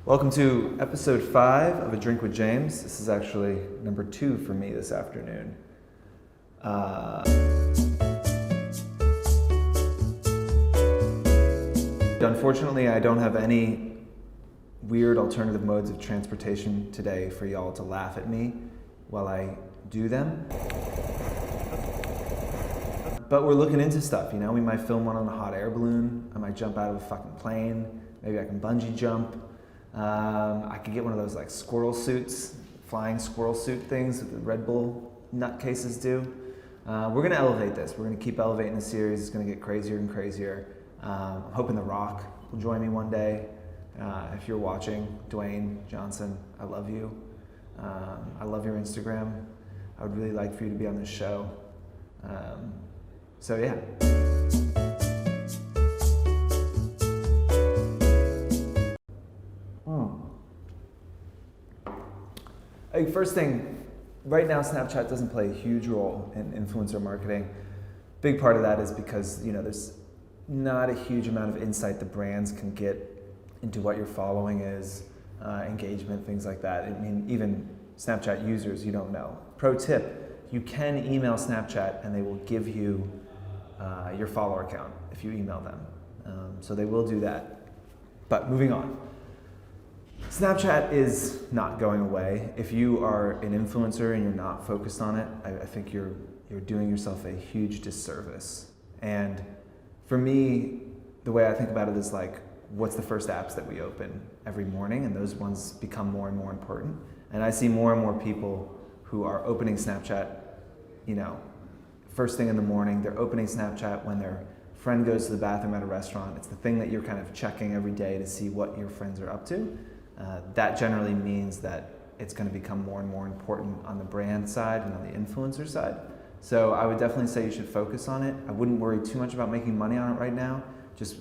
Welcome to episode 5 of A Drink with James. This is actually number 2 for me this afternoon. Unfortunately, I don't have any weird alternative modes of transportation today for y'all to laugh at me while I do them. But we're looking into stuff, you know? We might film one on a hot air balloon. I might jump out of a fucking plane. Maybe I can bungee jump. I could get one of those like squirrel suits, flying squirrel suit things that the Red Bull nutcases do. We're gonna elevate this. We're gonna keep elevating the series. It's gonna get crazier and crazier. I'm hoping The Rock will join me one day. If you're watching, Dwayne Johnson, I love you. I love your Instagram. I would really like for you to be on this show. So yeah. First thing, right now Snapchat doesn't play a huge role in influencer marketing. Big part of that is because there's not a huge amount of insight the brands can get into what your following is, engagement, things like that. I mean, even Snapchat users, you don't know. Pro tip, you can email Snapchat and they will give you your follower count if you email them. So they will do that. But moving on. Snapchat is not going away. If you are an influencer and you're not focused on it, I think you're doing yourself a huge disservice. And for me, the way I think about it is like, what's the first apps that we open every morning? And those ones become more and more important. And I see more and more people who are opening Snapchat, first thing in the morning. They're opening Snapchat when their friend goes to the bathroom at a restaurant. It's the thing that you're kind of checking every day to see what your friends are up to. That generally means that it's going to become more and more important on the brand side and on the influencer side. So I would definitely say you should focus on it. I wouldn't worry too much about making money on it right now. Just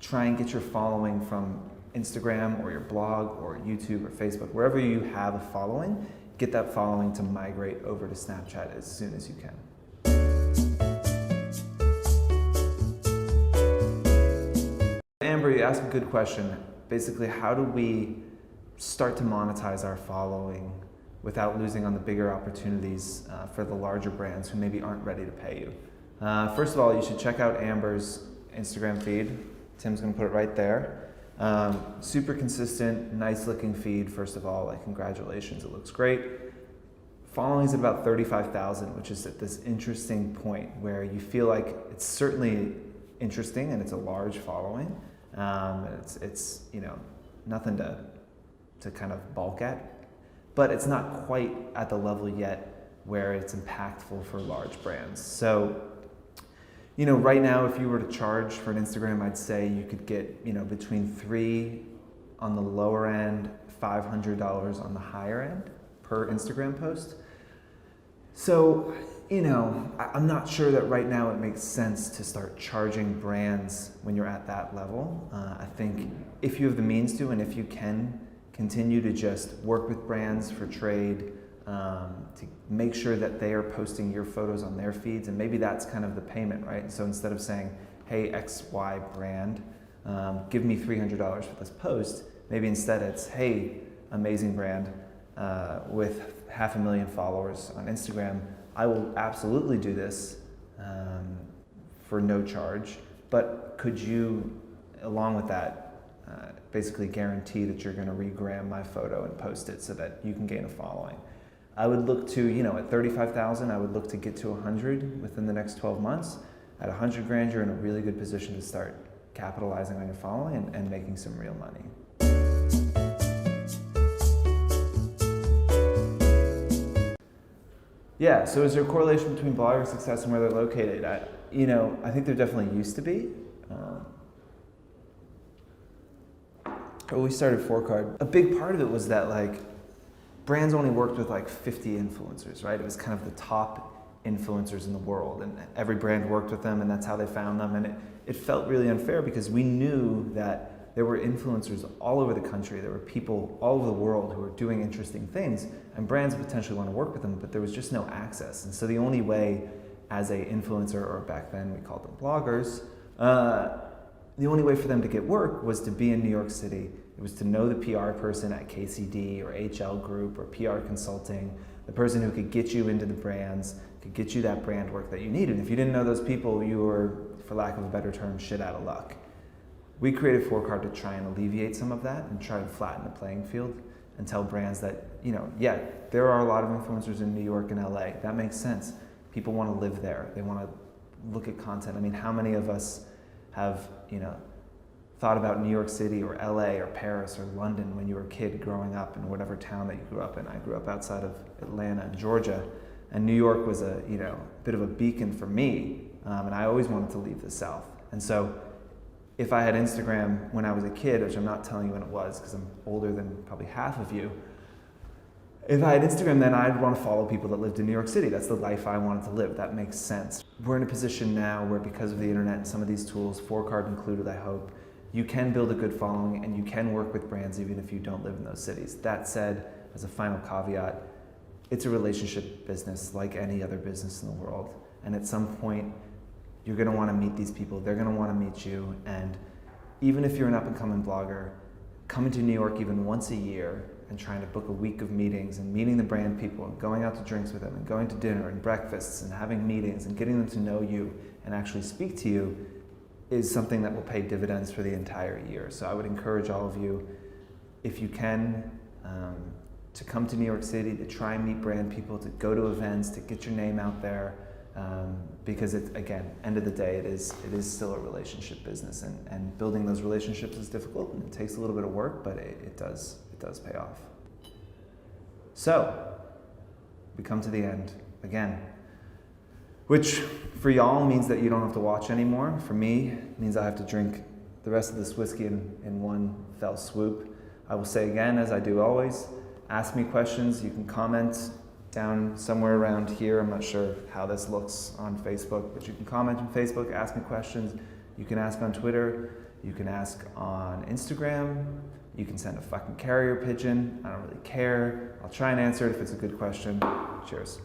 try and get your following from Instagram or your blog or YouTube or Facebook. Wherever you have a following, get that following to migrate over to Snapchat as soon as you can. Amber, you asked a good question. Basically, how do we start to monetize our following without losing on the bigger opportunities for the larger brands who maybe aren't ready to pay you? First of all, you should check out Amber's Instagram feed. Tim's gonna put it right there. Super consistent, nice looking feed, first of all, like congratulations, it looks great. Following's at about 35,000, which is at this interesting point where you feel like it's certainly interesting and it's a large following. It's nothing to kind of balk at, but it's not quite at the level yet where it's impactful for large brands. So, right now, if you were to charge for an Instagram, I'd say you could get, between $3 on the lower end, $500 on the higher end per Instagram post. So, I'm not sure that right now it makes sense to start charging brands when you're at that level. I think if you have the means to, and if you can continue to just work with brands for trade, to make sure that they are posting your photos on their feeds, and maybe that's kind of the payment, right? So instead of saying, hey, XY brand, give me $300 for this post, maybe instead it's, hey, amazing brand with 500,000 followers on Instagram, I will absolutely do this for no charge, but could you, along with that, basically guarantee that you're gonna regram my photo and post it so that you can gain a following? I would look to, at 35,000, I would look to get to 100 within the next 12 months. At 100 grand, you're in a really good position to start capitalizing on your following and making some real money. Yeah, so is there a correlation between blogger success and where they're located? I think there definitely used to be. When we started 4Card, a big part of it was that brands only worked with 50 influencers, right? It was kind of the top influencers in the world, and every brand worked with them, and that's how they found them. And it felt really unfair because we knew that there were influencers all over the country. There were people all over the world who were doing interesting things, and brands potentially want to work with them, but there was just no access. And so the only way as a influencer, or back then we called them bloggers, the only way for them to get work was to be in New York City, It was to know the PR person at KCD or HL Group or PR Consulting, the person who could get you into the brands, could get you that brand work that you needed. And if you didn't know those people, you were, for lack of a better term, shit out of luck. We created 4Card to try and alleviate some of that and try to flatten the playing field and tell brands that, yeah, there are a lot of influencers in New York and LA. That makes sense. People want to live there. They want to look at content. I mean, how many of us have, thought about New York City or LA or Paris or London when you were a kid growing up in whatever town that you grew up in? I grew up outside of Atlanta and Georgia, and New York was a bit of a beacon for me, and I always wanted to leave the South. And so if I had Instagram when I was a kid, which I'm not telling you when it was because I'm older than probably half of you, if I had Instagram, then I'd want to follow people that lived in New York City. That's the life I wanted to live. That makes sense. We're in a position now where, because of the internet and some of these tools, 4Card included, I hope, you can build a good following and you can work with brands even if you don't live in those cities. That said, as a final caveat, it's a relationship business like any other business in the world. And at some point, you're going to want to meet these people. They're going to want to meet you. And even if you're an up-and-coming blogger, coming to New York even once a year and trying to book a week of meetings and meeting the brand people and going out to drinks with them and going to dinner and breakfasts and having meetings and getting them to know you and actually speak to you is something that will pay dividends for the entire year. So I would encourage all of you, if you can, to come to New York City, to try and meet brand people, to go to events, to get your name out there, because it's, again, end of the day, it is still a relationship business, and building those relationships is difficult and it takes a little bit of work, but it does pay off. So, we come to the end again, which for y'all means that you don't have to watch anymore. For me, it means I have to drink the rest of this whiskey in one fell swoop. I will say again, as I do always, ask me questions. You can comment down somewhere around here. I'm not sure how this looks on Facebook, but you can comment on Facebook, ask me questions. You can ask on Twitter. You can ask on Instagram. You can send a fucking carrier pigeon. I don't really care. I'll try and answer it if it's a good question. Cheers.